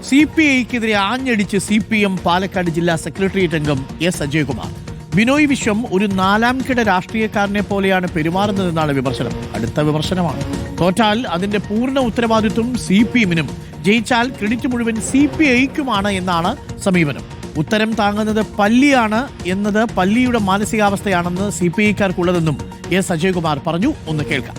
CPIക്കെതിരെ ആഞ്ഞടിച്ച് CPM Palakkad ജില്ലാ secretariat അംഗം S Ajaykumar. Binoy Viswam ഒരു നാലാംകിട രാഷ്ട്രീയക്കാരനെ പോലെയാണ് പെരുമാറുന്നതെന്നാണ് വിമർശനം. അടുത്ത വിമർശനമാണ്. തോറ്റാൽ അതിന്റെ പൂർണ്ണ ഉത്തരവാദിത്വം CPMനും, ജയിച്ചാൽ ക്രെഡിറ്റ് മുഴുവൻ CPIക്കുമാണ് എന്നാണ് സമീപനം. ഉത്തരം താങ്ങുന്നത് പല്ലിയാണ് എന്നത് പല്ലിയുടെ മാനസികാവസ്ഥയാണെന്ന് CPIക്കാർക്കുള്ളതെന്നും എസ് അജയ്കുമാർ പറഞ്ഞു. ഒന്ന് കേൾക്കാം.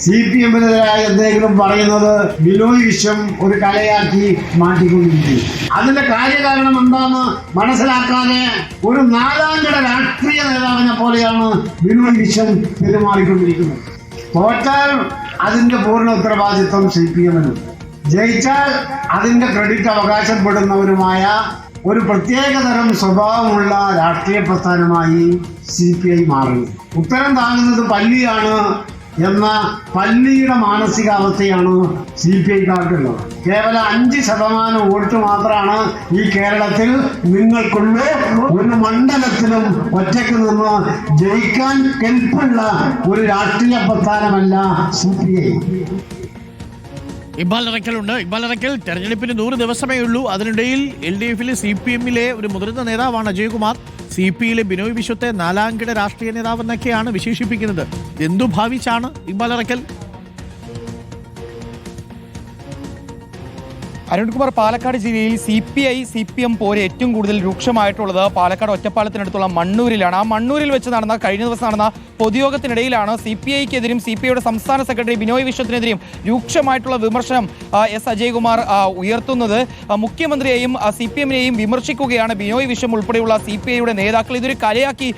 CPMനെതിരായ എന്തെങ്കിലും പറയുന്നത് ബിനോയ് വിശ്വം ഒരു കലയാക്കി മാറ്റിക്കൊണ്ടിരിക്കുന്നു. അതിന്റെ കാര്യകാരണം എന്താണെന്ന് മനസ്സിലാക്കാതെ ഒരു നാലാംകിട രാഷ്ട്രീയ നേതാവിനെ പോലെയാണ് ബിനോയ് വിശ്വം പെരുമാറിക്കൊണ്ടിരിക്കുന്നത്. തോറ്റാൽ അതിന്റെ പൂർണ്ണ ഉത്തരവാദിത്വം CPMനും, ജയിച്ചാൽ അതിന്റെ ക്രെഡിറ്റ് അവകാശപ്പെടുന്നവരുമായ ഒരു പ്രത്യേകതരം സ്വഭാവമുള്ള രാഷ്ട്രീയ പ്രസ്ഥാനമായി CPI മാറുന്നു. ഉത്തരം താങ്ങുന്നത് പല്ലിയാണ് എന്ന പല്ലിയുടെ മാനസികാവസ്ഥയാണ് CPIക്കാർക്കുള്ളത്. കേവലം 5% വോട്ട് മാത്രമാണ് ഈ കേരളത്തിൽ നിങ്ങൾക്കുള്ള ഒരു മണ്ഡലത്തിലും ഒറ്റയ്ക്ക് നിന്ന് ജയിക്കാൻ കെൽപ്പുള്ള ഒരു രാഷ്ട്രീയ പ്രസ്ഥാനമല്ല CPI. ഇക്ബാൽ അറക്കൽ തെരഞ്ഞെടുപ്പിന് 100 ദിവസമേ ഉള്ളൂ. അതിനിടയിൽ LDFിലെ CPMലെ ഒരു മുതിർന്ന നേതാവാണ് അജയ്കുമാർ. CPയിലെ ബിനോയ് വിശ്വത്തെ നാലാംകിട രാഷ്ട്രീയ നേതാവെന്നൊക്കെയാണ് വിശേഷിപ്പിക്കുന്നത്. എന്തു ഭാവിച്ചാണ് ഇക്ബാൽ അറക്കൽ? അരുൺകുമാർ, പാലക്കാട് ജില്ലയിൽ CPM പോര് ഏറ്റവും കൂടുതൽ രൂക്ഷമായിട്ടുള്ളത് പാലക്കാട് ഒറ്റപ്പാലത്തിനടുത്തുള്ള മണ്ണൂരിലാണ്. ആ മണ്ണൂരിൽ വെച്ച് കഴിഞ്ഞ ദിവസം നടന്ന പൊതുയോഗത്തിനിടയിലാണ് CPIക്കെതിരെയും CPIയുടെ സംസ്ഥാന സെക്രട്ടറി ബിനോയ് വിശ്വത്തിനെതിരെയും രൂക്ഷമായിട്ടുള്ള വിമർശനം എസ് അജയ്കുമാർ ഉയർത്തുന്നത്. മുഖ്യമന്ത്രിയെയും CPMനെയും വിമർശിക്കുകയാണ് ബിനോയ് വിശ്വം ഉൾപ്പെടെയുള്ള CPIയുടെ നേതാക്കൾ. ഇതൊരു കലയാക്കി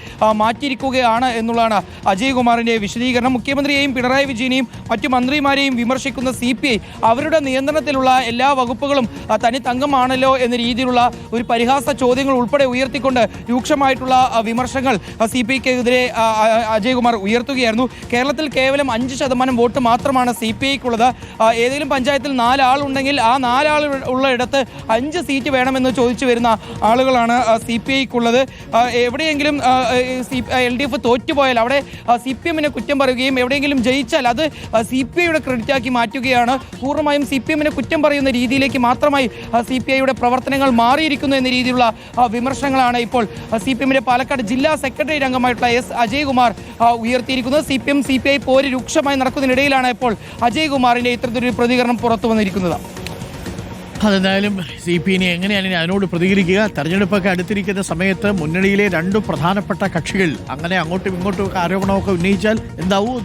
മാറ്റിയിരിക്കുകയാണ് എന്നുള്ളതാണ് അജയ്കുമാറിന്റെ വിശദീകരണം. മുഖ്യമന്ത്രിയെയും പിണറായി വിജയനെയും മറ്റു മന്ത്രിമാരെയും വിമർശിക്കുന്ന CPI അവരുടെ നിയന്ത്രണത്തിലുള്ള എല്ലാ വകുപ്പുകളും തനി തങ്കമാണല്ലോ എന്ന രീതിയിലുള്ള ഒരു പരിഹാസ ചോദ്യങ്ങൾ ഉൾപ്പെടെ ഉയർത്തിക്കൊണ്ട് രൂക്ഷമായിട്ടുള്ള വിമർശനങ്ങൾ CPIക്കെതിരെ അജയ്കുമാർ ഉയർത്തുകയായിരുന്നു. കേരളത്തിൽ കേവലം 5% വോട്ട് മാത്രമാണ് CPIക്കുള്ളത്. ഏതെങ്കിലും പഞ്ചായത്തിൽ 4 ആളുണ്ടെങ്കിൽ ആ 4 ആൾ ഉള്ള ഇടത്ത് 5 സീറ്റ് വേണമെന്ന് ചോദിച്ചു വരുന്ന ആളുകളാണ് CPIക്കുള്ളത്. എവിടെയെങ്കിലും LDF തോറ്റുപോയാൽ അവിടെ CPMനെ കുറ്റം പറയുകയും എവിടെയെങ്കിലും ജയിച്ചാൽ അത് CPIയുടെ ക്രെഡിറ്റാക്കി മാറ്റുകയാണ്. പൂർണ്ണമായും CPMനെ കുറ്റം പറയുന്ന രീതിയിലേക്ക് മാത്രമായി CPIയുടെ പ്രവർത്തനങ്ങൾ മാറിയിരിക്കുന്നു എന്ന രീതിയിലുള്ള വിമർശനങ്ങളാണ് ഇപ്പോൾ CPMന്റെ പാലക്കാട് ജില്ലാ സെക്രട്ടേറിയറ്റ് അംഗമായിട്ടുള്ള എസ് അജയ്കുമാർ ഉയർത്തിയിരിക്കുന്നത്. CPI പോര് രൂക്ഷമായി നടക്കുന്നതിനിടയിലാണ് ഇപ്പോൾ അജയ്കുമാറിന്റെ ഇത്തരത്തിലൊരു പ്രതികരണം പുറത്തു വന്നിരിക്കുന്നത്. അതെന്തായാലും CPIനെ എങ്ങനെയാണ് അതിനോട് പ്രതികരിക്കുക? തെരഞ്ഞെടുപ്പൊക്കെ അടുത്തിരിക്കുന്ന സമയത്ത് മുന്നണിയിലെ 2 പ്രധാനപ്പെട്ട കക്ഷികൾ അങ്ങനെ അങ്ങോട്ടും ഇങ്ങോട്ടും ഒക്കെ ആരോപണമൊക്കെ ഉന്നയിച്ചാൽ എന്താവും?